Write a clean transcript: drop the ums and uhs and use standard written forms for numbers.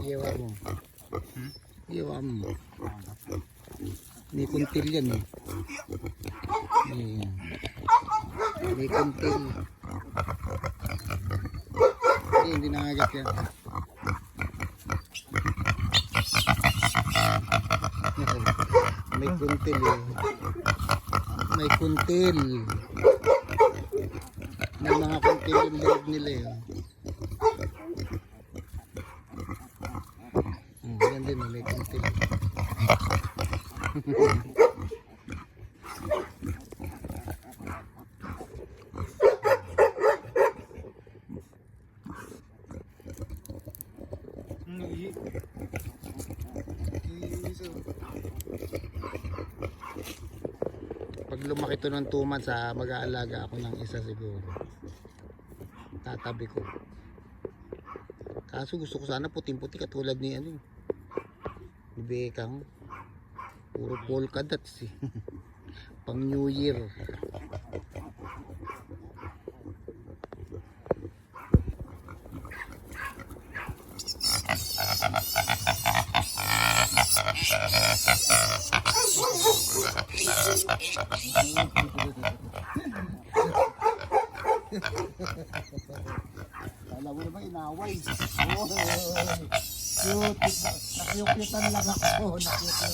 Iyawa mo. Iyawa mo. May kuntil yan eh. May kuntil. Hindi nangagat yan. May kuntil eh. May kuntil. May mga kuntil yung loob nila eh. Yan din may kuntil. Pag lumaki to ng 2 months, mag-aalaga ako ng isa siguro. Tatabi ko. Kaso gusto ko sana puting-puti katulad ni ano. Ni Bekang. Puro polka dots eh. Pang New Year. Kala mo naman inaway. Cute. Nakyukyutan lang ako. Nakyukyutan.